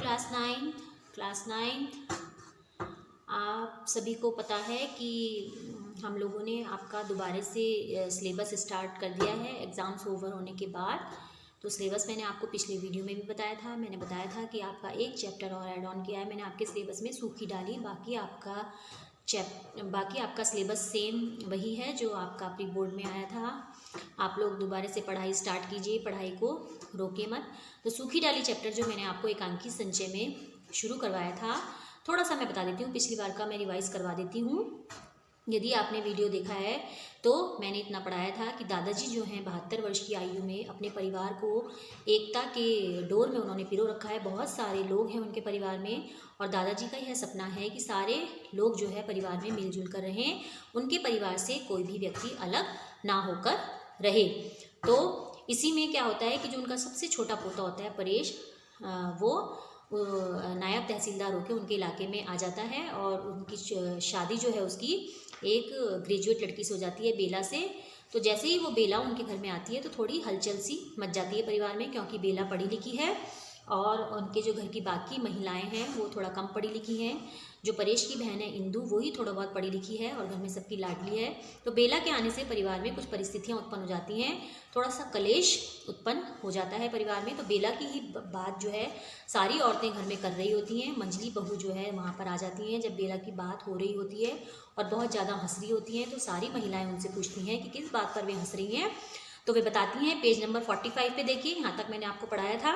Class ninth आप सभी को पता है कि हम लोगों ने आपका दोबारा से सिलेबस स्टार्ट कर दिया है एग्ज़ाम्स ओवर होने के बाद। तो सिलेबस मैंने आपको पिछले वीडियो में भी बताया था। मैंने बताया था कि आपका एक चैप्टर और ऐड ऑन किया है मैंने आपके सिलेबस में, सूखी डाली। बाकी आपका सिलेबस सेम वही है जो आपका प्री बोर्ड में आया था। आप लोग दोबारा से पढ़ाई स्टार्ट कीजिए, पढ़ाई को रोके मत। तो सूखी डाली चैप्टर जो मैंने आपको एकांकी संचय में शुरू करवाया था, थोड़ा सा मैं बता देती हूँ, पिछली बार का मैं रिवाइज़ करवा देती हूँ। यदि आपने वीडियो देखा है तो मैंने इतना पढ़ाया था कि दादाजी जो हैं 72 वर्ष की आयु में अपने परिवार को एकता के डोर में उन्होंने पिरो रखा है। बहुत सारे लोग हैं उनके परिवार में और दादाजी का यह सपना है कि सारे लोग जो है परिवार में मिलजुल कर रहें, उनके परिवार से कोई भी व्यक्ति अलग ना होकर रहे। तो इसी में क्या होता है कि जो उनका सबसे छोटा पोता होता है परेश, वो नायब तहसीलदार होकर उनके इलाके में आ जाता है और उनकी शादी जो है उसकी एक ग्रेजुएट लड़की से हो जाती है, बेला से। तो जैसे ही वो बेला उनके घर में आती है तो थोड़ी हलचल सी मच जाती है परिवार में, क्योंकि बेला पढ़ी लिखी है और उनके जो घर की बाकी महिलाएं हैं वो थोड़ा कम पढ़ी लिखी हैं। जो परेश की बहन है इंदू, वो ही थोड़ा बहुत पढ़ी लिखी है और घर में सबकी लाडली है। तो बेला के आने से परिवार में कुछ परिस्थितियां उत्पन्न हो जाती हैं, थोड़ा सा कलेश उत्पन्न हो जाता है परिवार में। तो बेला की ही बात जो है सारी औरतें घर में कर रही होती हैं। मंजली बहू जो है वहाँ पर आ जाती हैं जब बेला की बात हो रही होती है और बहुत ज़्यादा हंस रही होती हैं। तो सारी महिलाएँ उनसे पूछती हैं कि किस बात पर वे हंस रही हैं। तो वे बताती हैं, पेज नंबर 45 पे देखिए, यहाँ तक मैंने आपको पढ़ाया था।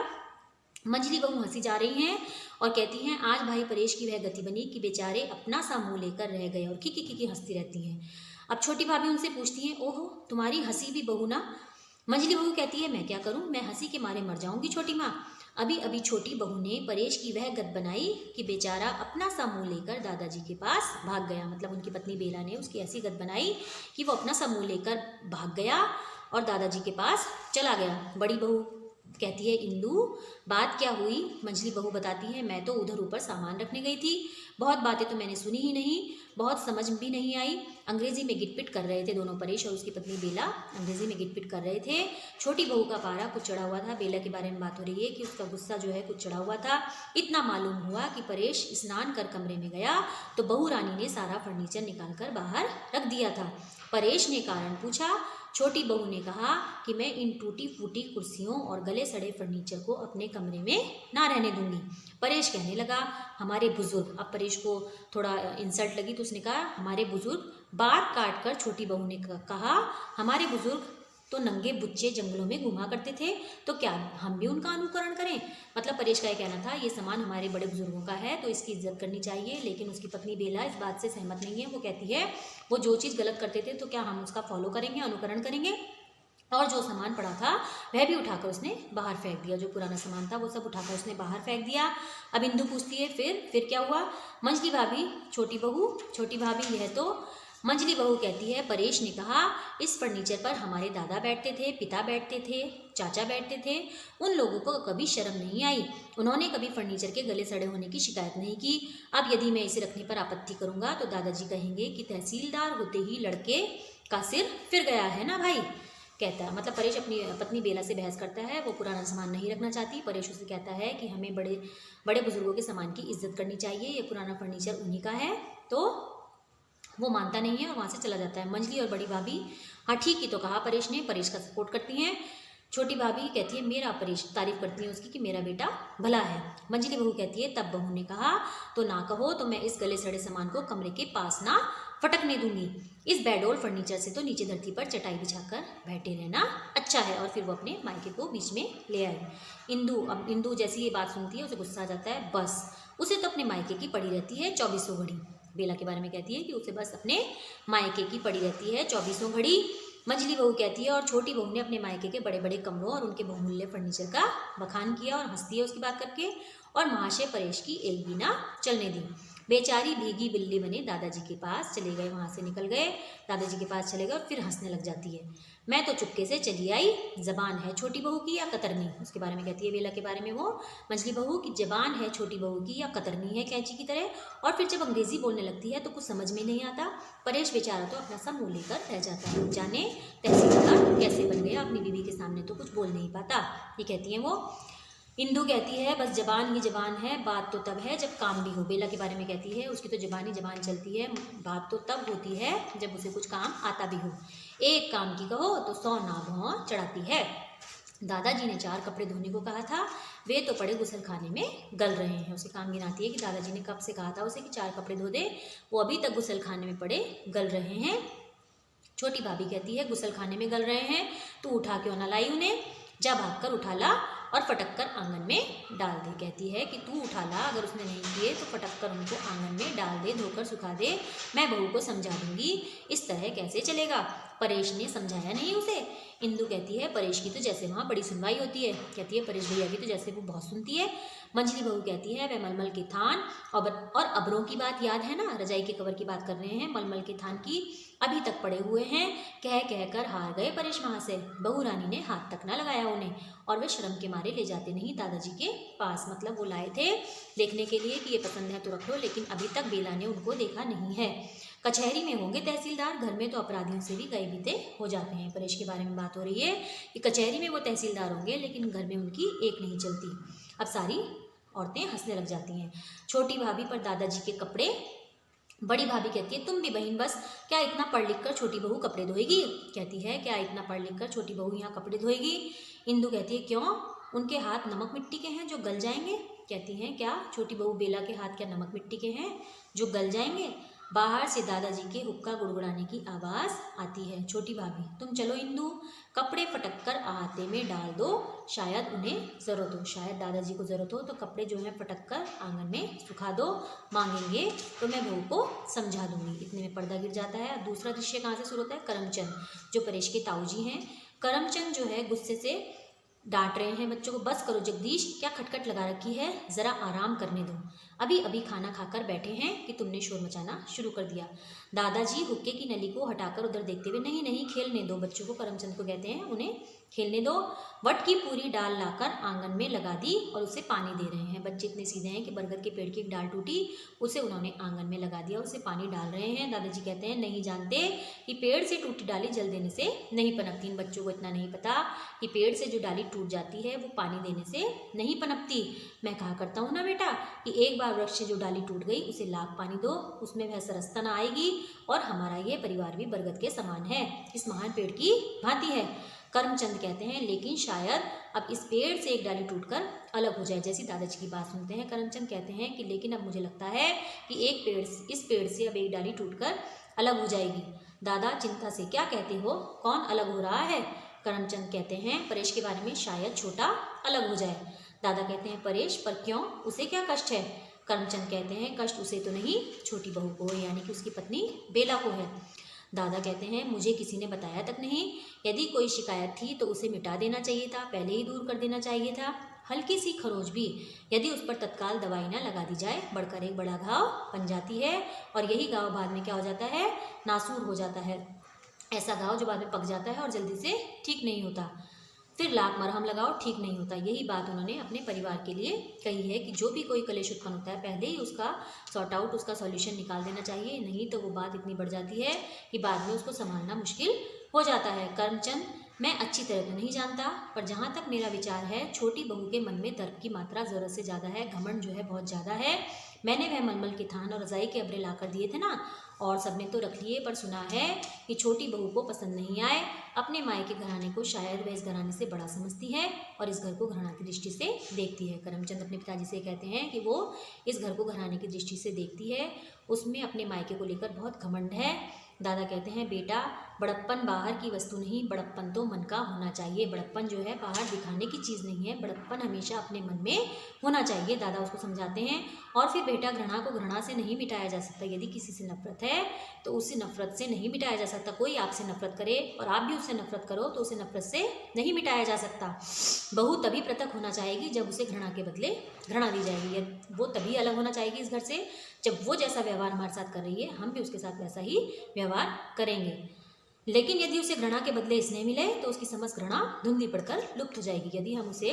मंजली बहू हंसी जा रही हैं और कहती हैं, आज भाई परेश की वह गति बनी कि बेचारे अपना सा मुंह लेकर रह गए, और की हंसती रहती हैं। अब छोटी भाभी उनसे पूछती हैं, ओहो तुम्हारी हंसी भी बहू ना। मंजली बहू कहती है, मैं क्या करूं, मैं हंसी के मारे मर जाऊंगी छोटी माँ। अभी अभी छोटी बहू ने परेश की वह गत बनाई कि बेचारा अपना सा मुंह लेकर दादाजी के पास भाग गया। मतलब उनकी पत्नी बेला ने उसकी ऐसी गत बनाई कि वो अपना सा मुंह लेकर भाग गया और दादाजी के पास चला गया। बड़ी बहू कहती है, इंदू बात क्या हुई। मंजली बहू बताती है, मैं तो उधर ऊपर सामान रखने गई थी, बहुत बातें तो मैंने सुनी ही नहीं, बहुत समझ भी नहीं आई। अंग्रेजी में गिटपिट कर रहे थे दोनों, परेश और उसकी पत्नी बेला अंग्रेजी में गिटपिट कर रहे थे। छोटी बहू का पारा कुछ चढ़ा हुआ था। बेला के बारे में बात हो रही है कि उसका गुस्सा जो है कुछ चढ़ा हुआ था। इतना मालूम हुआ कि परेश स्नान कर कमरे में गया तो बहू रानी ने सारा फर्नीचर निकाल कर बाहर रख दिया था। परेश ने कारण पूछा। छोटी बहू ने कहा कि मैं इन टूटी फूटी कुर्सियों और गले सड़े फर्नीचर को अपने कमरे में ना रहने दूंगी। परेश कहने लगा, हमारे बुजुर्ग, अब परेश को थोड़ा इंसल्ट लगी तो उसने कहा, हमारे बुजुर्ग। बात काट कर छोटी बहू ने कहा, हमारे बुजुर्ग तो नंगे बुच्चे जंगलों में घुमा करते थे, तो क्या हम भी उनका अनुकरण करें। मतलब परेश का ये कहना था, ये सामान हमारे बड़े बुजुर्गों का है तो इसकी इज्जत करनी चाहिए। लेकिन उसकी पत्नी बेला इस बात से सहमत नहीं है। वो कहती है, वो जो चीज़ गलत करते थे तो क्या हम उसका फॉलो करेंगे, अनुकरण करेंगे। और जो सामान पड़ा था वह भी उठाकर उसने बाहर फेंक दिया। जो पुराना सामान था वो सब उठाकर उसने बाहर फेंक दिया। अब इंदू पूछती है, फिर क्या हुआ। मंजली भाभी, छोटी भाभी, यह तो। मंजली बहू कहती है, परेश ने कहा, इस फर्नीचर पर हमारे दादा बैठते थे, पिता बैठते थे, चाचा बैठते थे, उन लोगों को कभी शर्म नहीं आई। उन्होंने कभी फर्नीचर के गले सड़े होने की शिकायत नहीं की। अब यदि मैं इसे रखने पर आपत्ति करूंगा तो दादाजी कहेंगे कि तहसीलदार होते ही लड़के का सिर फिर गया है ना भाई, कहता है। मतलब परेश अपनी पत्नी बेला से बहस करता है। वो पुराना सामान नहीं रखना चाहती। परेश उसे कहता है कि हमें बड़े बुजुर्गों के सामान की इज्जत करनी चाहिए, ये पुराना फर्नीचर उन्हीं का है। तो वो मानता नहीं है और वहाँ से चला जाता है। मंजली और बड़ी भाभी, हाँ ठीक ही तो कहा परेश ने, परेश का सपोर्ट करती हैं। छोटी भाभी कहती है, मेरा परेश, तारीफ करती है उसकी कि मेरा बेटा भला है। मंजली बहू कहती है, तब बहू ने कहा, तो ना कहो तो मैं इस गले सड़े सामान को कमरे के पास ना फटकने दूंगी। इस बेडोल फर्नीचर से तो नीचे धरती पर चटाई बिछाकर बैठे रहना अच्छा है। और फिर वो अपने मायके को बीच में ले आई। अब इंदू जैसी ये बात सुनती है उसे गुस्सा आ जाता है। बस उसे तो अपने मायके की पड़ी रहती है 24 घड़ी। बेला के बारे में कहती है कि उसे बस अपने मायके की पड़ी रहती है 24 घड़ी। मंजली बहू कहती है, और छोटी बहू ने अपने मायके के बड़े बड़े कमरों और उनके बहुमूल्य फर्नीचर का बखान किया और हंसती है उसकी बात करके, और महाशय परेश की एक भी ना चलने दी। बेचारी भीगी बिल्ली बने दादाजी के पास चले गए, वहाँ से निकल गए, दादाजी के पास चले गए और फिर हंसने लग जाती है। मैं तो चुपके से चली आई, जबान है छोटी बहू की या कतरनी, उसके बारे में कहती है बेला के बारे में वो मंजली बहू की, जबान है छोटी बहू की या कतरनी है कैंची की तरह। और फिर जब अंग्रेजी बोलने लगती है तो कुछ समझ में नहीं आता। परेश बेचारा तो अपना सा मुँह लेकर रह जाता है, जाने तहसीलदार कैसे बन गया, अपनी बीवी के सामने तो कुछ बोल नहीं पाता। ये कहती हैं वो, इंदु कहती है बस जबान ही जबान है, बात तो तब है जब काम भी हो। बेला के बारे में कहती है उसकी तो जबान ही जबान चलती है, बात तो तब होती है जब उसे कुछ काम आता भी हो। एक काम की कहो तो 100 नाभों चढ़ाती है। दादाजी ने 4 कपड़े धोने को कहा था, वे तो पड़े गुसल खाने में गल रहे हैं। उसे काम गिनाती है कि दादाजी ने कब से कहा था उसे कि 4 कपड़े धो दे, वो अभी तक गुसल खाने में पड़े गल रहे हैं। छोटी भाभी कहती है गुसल खाने में गल रहे हैं तो उठा क्यों ना लाई उन्हें, जा भाग कर उठा ला और फटक कर आंगन में डाल दे। कहती है कि तू उठा ला, अगर उसने नहीं किए तो फटक कर उनको आंगन में डाल दे, धोकर सुखा दे, मैं बहू को समझा दूंगी। इस तरह कैसे चलेगा, परेश ने समझाया नहीं उसे। इंदु कहती है परेश की तो जैसे वहाँ बड़ी सुनवाई होती है। कहती है परेश भैया की तो जैसे वो बहुत सुनती है। मंझली बहू कहती है वह मलमल के थान और अबरों की बात याद है ना, रजाई के कवर की बात कर रहे हैं, मलमल के थान की अभी तक पड़े हुए हैं। कह कह कर हार गए परेश वहाँ से। बहू रानी ने हाथ तक ना लगाया उन्हें और वे शर्म के मारे ले जाते नहीं दादाजी के पास। मतलब वो लाए थे देखने के लिए कि ये पसंद है तो रख लो, लेकिन अभी तक बेला ने उनको देखा नहीं है। कचहरी में होंगे तहसीलदार, घर में तो अपराधियों से भी गए बीते हो जाते हैं। परेश के बारे में बात हो रही है कि कचहरी में वो तहसीलदार होंगे लेकिन घर में उनकी एक नहीं चलती। अब सारी औरतें हंसने लग जाती हैं। छोटी भाभी पर दादाजी के कपड़े। बड़ी भाभी कहती है तुम भी बहन बस, क्या इतना पढ़ लिख कर छोटी बहू कपड़े धोएगी। कहती है क्या इतना पढ़ लिख कर छोटी बहू यहाँ कपड़े धोएगी। इंदु कहती है क्यों, उनके हाथ नमक मिट्टी के हैं जो गल जाएंगे। कहती हैं क्या छोटी बहू बेला के हाथ क्या नमक मिट्टी के हैं जो गल जाएंगे। बाहर से दादाजी के हुक्का गुड़गुड़ाने की आवाज़ आती है। छोटी भाभी तुम चलो इंदु, कपड़े फटक कर आहते में डाल दो, शायद उन्हें ज़रूरत हो। शायद दादाजी को ज़रूरत हो तो कपड़े जो हैं फटक कर आंगन में सुखा दो, मांगेंगे तो मैं बहू को समझा दूंगी। इतने में पर्दा गिर जाता है। अब दूसरा दृश्य कहाँ से शुरू होता है, करमचंद जो परेश के ताऊजी हैं। करमचंद जो है गुस्से से डांट रहे हैं बच्चों को, बस करो जगदीश, क्या खटखट लगा रखी है, ज़रा आराम करने दो, अभी अभी खाना खाकर बैठे हैं कि तुमने शोर मचाना शुरू कर दिया। दादाजी हुक्के की नली को हटाकर उधर देखते हुए नहीं नहीं खेलने दो बच्चों को, करमचंद को कहते हैं उन्हें खेलने दो। वट की पूरी डाल लाकर आंगन में लगा दी और उसे पानी दे रहे हैं। बच्चे इतने सीधे हैं कि बरगद के पेड़ की एक डाल टूटी, उसे उन्होंने आंगन में लगा दिया, उसे पानी डाल रहे हैं। दादाजी कहते हैं नहीं जानते कि पेड़ से टूटी डाली जल देने से नहीं पनपती। इन बच्चों को इतना नहीं पता कि पेड़ से जो डाली टूट जाती है वो पानी देने से नहीं पनपती। मैं कहा करता हूँ ना बेटा कि एक बार वृक्ष से जो डाली टूट गई उसे लाख पानी दो, उसमें वह सरसता ना आएगी और हमारा ये परिवार भी बरगद के समान है, इस महान पेड़ की भांति है। करमचंद कहते हैं लेकिन शायद अब इस पेड़ से एक डाली टूटकर अलग हो जाए। जैसी दादाजी की बात सुनते हैं करमचंद कहते हैं कि लेकिन अब मुझे लगता है कि इस पेड़ से अब एक डाली टूटकर अलग हो जाएगी। दादा चिंता से क्या कहते हो, कौन अलग हो रहा है। करमचंद कहते हैं परेश के बारे में, शायद छोटा अलग हो जाए। दादा कहते हैं परेश पर क्यों, उसे क्या कष्ट है। करमचंद कहते हैं कष्ट उसे तो नहीं, छोटी बहू को यानी कि उसकी पत्नी बेला को है। दादा कहते हैं मुझे किसी ने बताया तक नहीं, यदि कोई शिकायत थी तो उसे मिटा देना चाहिए था, पहले ही दूर कर देना चाहिए था। हल्की सी खरोच भी यदि उस पर तत्काल दवाई ना लगा दी जाए बढ़कर एक बड़ा घाव बन जाती है और यही घाव बाद में क्या हो जाता है, नासूर हो जाता है। ऐसा घाव जो बाद में पक जाता है और जल्दी से ठीक नहीं होता, फिर लाख मरहम लगाओ ठीक नहीं होता। यही बात उन्होंने अपने परिवार के लिए कही है कि जो भी कोई कलेश उत्पन्न होता है पहले ही उसका सॉर्ट आउट, उसका सॉल्यूशन निकाल देना चाहिए, नहीं तो वो बात इतनी बढ़ जाती है कि बाद में उसको संभालना मुश्किल हो जाता है। करमचंद मैं अच्छी तरह तो नहीं जानता पर जहाँ तक मेरा विचार है छोटी बहू के मन में तर्क की मात्रा ज़रूरत से ज़्यादा है, घमंड जो है बहुत ज़्यादा है। मैंने वह मलमल के थान और रज़ाई के अबरे लाकर दिए थे ना, और सबने तो रख लिए, पर सुना है कि छोटी बहू को पसंद नहीं आए। अपने माए के घराने को शायद वह इस घराने से बड़ा समझती है और इस घर को घराना की दृष्टि से देखती है। करमचंद अपने पिताजी से कहते हैं कि वो इस घर को घराने की दृष्टि से देखती है, उसमें अपने मायके को लेकर बहुत घमंड है। दादा कहते हैं बेटा बड़प्पन बाहर की वस्तु नहीं, बड़प्पन तो मन का होना चाहिए। बड़प्पन जो है बाहर दिखाने की चीज़ नहीं है, बड़प्पन हमेशा अपने मन में होना चाहिए। दादा उसको समझाते हैं। और फिर बेटा घृणा को घृणा से नहीं मिटाया जा सकता। यदि किसी से नफरत है तो उसे नफरत से नहीं मिटाया जा सकता। कोई आपसे नफरत करे और आप भी उससे नफरत करो तो उसे नफरत से नहीं मिटाया जा सकता। बहू तभी पृथक होना चाहेगी जब उसे घृणा के बदले घृणा दी जाएगी। वो तभी अलग होना चाहेगी इस घर से जब वो जैसा व्यवहार हमारे साथ कर रही है हम भी उसके साथ वैसा ही व्यवहार करेंगे। लेकिन यदि उसे घृणा के बदले स्नेह मिले तो उसकी समस्त घृणा धुंधली पड़कर लुप्त हो जाएगी। यदि हम उसे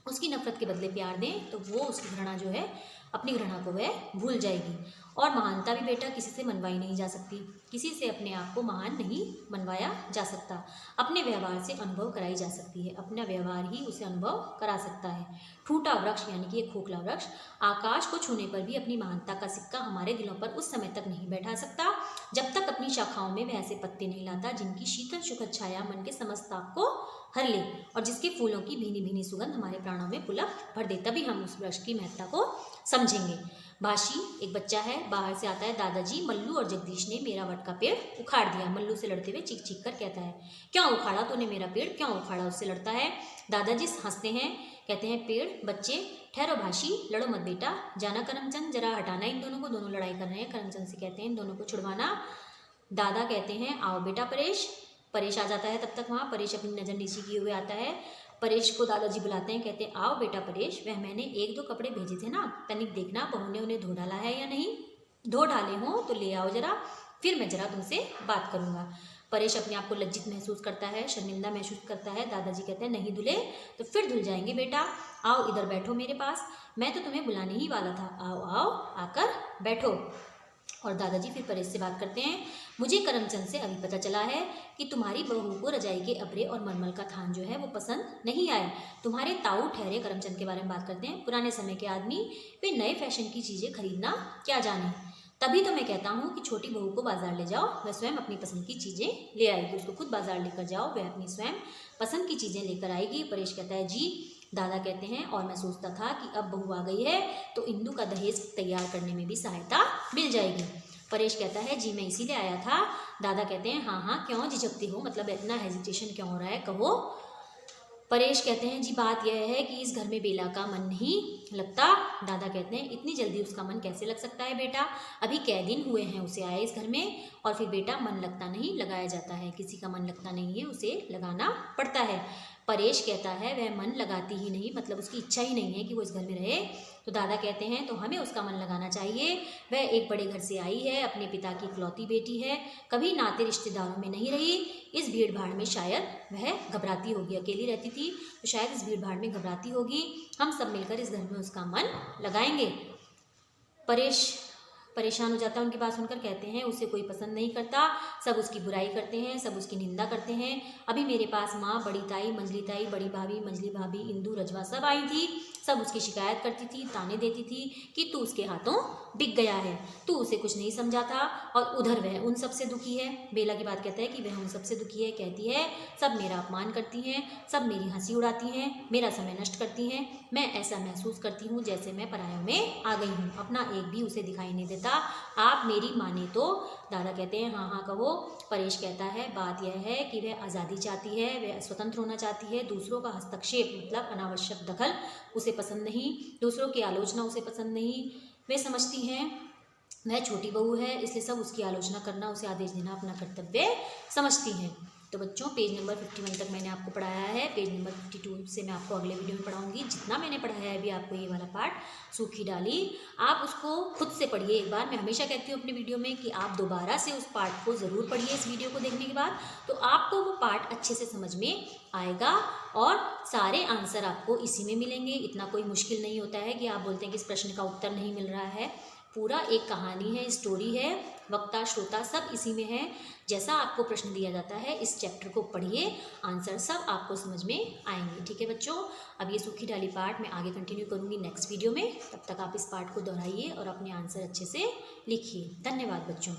उसकी नफरत के बदले प्यार दें तो वो उसकी घृणा जो है, अपनी घृणा को वह भूल जाएगी। और महानता भी बेटा किसी से मनवाई नहीं जा सकती, किसी से अपने आप को महान नहीं मनवाया जा सकता। अपने व्यवहार से अनुभव कराई जा सकती है, अपना व्यवहार ही उसे अनुभव करा सकता है। ठूठा वृक्ष यानी कि एक खोखला वृक्ष आकाश को छूने पर भी अपनी महानता का सिक्का हमारे दिलों पर उस समय तक नहीं बैठा सकता जब तक अपनी शाखाओं में वह ऐसे पत्ते नहीं लाता जिनकी शीतल सुखद छाया मन के समस्त ताप को हर ले और जिसके फूलों की भीनी भीनी सुगंध हमारे प्राणों में पुलक भर दे। तभी हम उस वृक्ष की महत्ता को समझेंगे। भाषी एक बच्चा है, बाहर से आता है, दादाजी मल्लू और जगदीश ने मेरा वट का पेड़ उखाड़ दिया। मल्लू से लड़ते हुए चीख चीख कर कहता है, क्यों उखाड़ा तूने मेरा पेड़, क्यों उखाड़ा? उससे लड़ता है। दादाजी हंसते हैं, कहते हैं, पेड़ बच्चे ठहरो भाषी, लड़ो मत बेटा, जाना करमचंद, जरा हटाना इन दोनों को, दोनों लड़ाई कर रहे हैं। करमचंद से कहते हैं, इन दोनों को छुड़वाना। दादा कहते हैं, आओ बेटा परेश। परेश आ जाता है, तब तक वहाँ परेश अपनी नज़र नीची किए हुए आता है। परेश को दादाजी बुलाते हैं, कहते हैं, आओ बेटा परेश, वह मैंने 1-2 कपड़े भेजे थे ना, तनिक देखना बहू ने उन्हें धो डाला है या नहीं। धो डाले हों तो ले आओ जरा, फिर मैं जरा तुमसे बात करूँगा। परेश अपने आप को लज्जित महसूस करता है, शर्मिंदा महसूस करता है। दादाजी कहते हैं, नहीं धुले तो फिर धुल जाएंगे बेटा, आओ इधर बैठो मेरे पास, मैं तो तुम्हें बुलाने ही वाला था, आओ आओ आकर बैठो। और दादाजी फिर परेश से बात करते हैं, मुझे करमचंद से अभी पता चला है कि तुम्हारी बहू को रजाई के अबरे और मलमल का थान जो है वो पसंद नहीं आए। तुम्हारे ताऊ ठहरे करमचंद के बारे में बात करते हैं, पुराने समय के आदमी वे नए फैशन की चीज़ें खरीदना क्या जाने। तभी तो मैं कहता हूँ कि छोटी बहू को बाजार ले जाओ, वह स्वयं अपनी पसंद की चीज़ें ले आएगी। उसको खुद बाजार लेकर जाओ, वह अपनी स्वयं पसंद की चीज़ें लेकर आएगी। परेश कहता है, जी। दादा कहते हैं, और मैं सोचता था कि अब बहू आ गई है तो इंदू का दहेज तैयार करने में भी सहायता मिल जाएगी। परेश कहता है, जी मैं इसीलिए आया था। दादा कहते हैं, हाँ हाँ क्यों झिझकती हो, मतलब इतना हेजिटेशन क्यों हो रहा है, कहो। परेश कहते हैं, जी बात यह है कि इस घर में बेला का मन नहीं लगता। दादा कहते हैं, इतनी जल्दी उसका मन कैसे लग सकता है बेटा, अभी कै दिन हुए हैं उसे आए इस घर में। और फिर बेटा मन लगता नहीं लगाया जाता है, किसी का मन लगता नहीं है उसे लगाना पड़ता है। परेश कहता है, वह मन लगाती ही नहीं, मतलब उसकी इच्छा ही नहीं है कि वो इस घर में रहे। तो दादा कहते हैं, तो हमें उसका मन लगाना चाहिए। वह एक बड़े घर से आई है, अपने पिता की इकलौती बेटी है, कभी नाते रिश्तेदारों में नहीं रही। इस भीड़ भाड़ में शायद वह घबराती होगी, अकेली रहती थी तो शायद इस भीड़ भाड़ में घबराती होगी। हम सब मिलकर इस घर में उसका मन लगाएंगे। परेश परेशान हो जाता है उनकी बात सुनकर, कहते हैं, उसे कोई पसंद नहीं करता, सब उसकी बुराई करते हैं, सब उसकी निंदा करते हैं। अभी मेरे पास माँ, बड़ी ताई, मंजली ताई, बड़ी भाभी, मंजली भाभी, इंदू, रजवा सब आई थी, सब उसकी शिकायत करती थी, ताने देती थी कि तू उसके हाथों बिक गया है, तू उसे कुछ नहीं समझा था। और उधर वह उन सब से दुखी है। बेला की बात कहता है कि वह उन सब से दुखी है, कहती है, सब मेरा अपमान करती हैं, सब मेरी हंसी उड़ाती हैं, मेरा समय नष्ट करती हैं, मैं ऐसा महसूस करती हूँ जैसे मैं परायों में आ गई हूँ, अपना एक भी उसे दिखाई नहीं देता। आप मेरी माने तो। दादा कहते हैं, हाँ हाँ कहो। परेश कहता है, बात यह है कि वह आज़ादी चाहती है, वह स्वतंत्र होना चाहती है, दूसरों का हस्तक्षेप मतलब अनावश्यक दखल उसे पसंद नहीं, दूसरों की आलोचना उसे पसंद नहीं। वे समझती हैं वह छोटी बहू है, इसलिए सब उसकी आलोचना करना, उसे आदेश देना अपना कर्तव्य समझती हैं। तो बच्चों पेज नंबर 51 तक मैंने आपको पढ़ाया है। पेज नंबर 52 से मैं आपको अगले वीडियो में पढ़ाऊंगी। जितना मैंने पढ़ाया है अभी आपको ये वाला पार्ट सूखी डाली, आप उसको खुद से पढ़िए एक बार। मैं हमेशा कहती हूँ अपनी वीडियो में कि आप दोबारा से उस पार्ट को ज़रूर पढ़िए इस वीडियो को देखने के बाद, तो आपको वो पार्ट अच्छे से समझ में आएगा और सारे आंसर आपको इसी में मिलेंगे। इतना कोई मुश्किल नहीं होता है कि आप बोलते हैं कि इस प्रश्न का उत्तर नहीं मिल रहा है। पूरा एक कहानी है, स्टोरी है, वक्ता श्रोता सब इसी में है। जैसा आपको प्रश्न दिया जाता है इस चैप्टर को पढ़िए, आंसर सब आपको समझ में आएंगे। ठीक है बच्चों, अब ये सूखी डाली पार्ट मैं आगे कंटिन्यू करूँगी नेक्स्ट वीडियो में। तब तक आप इस पार्ट को दोहराइए और अपने आंसर अच्छे से लिखिए। धन्यवाद बच्चों।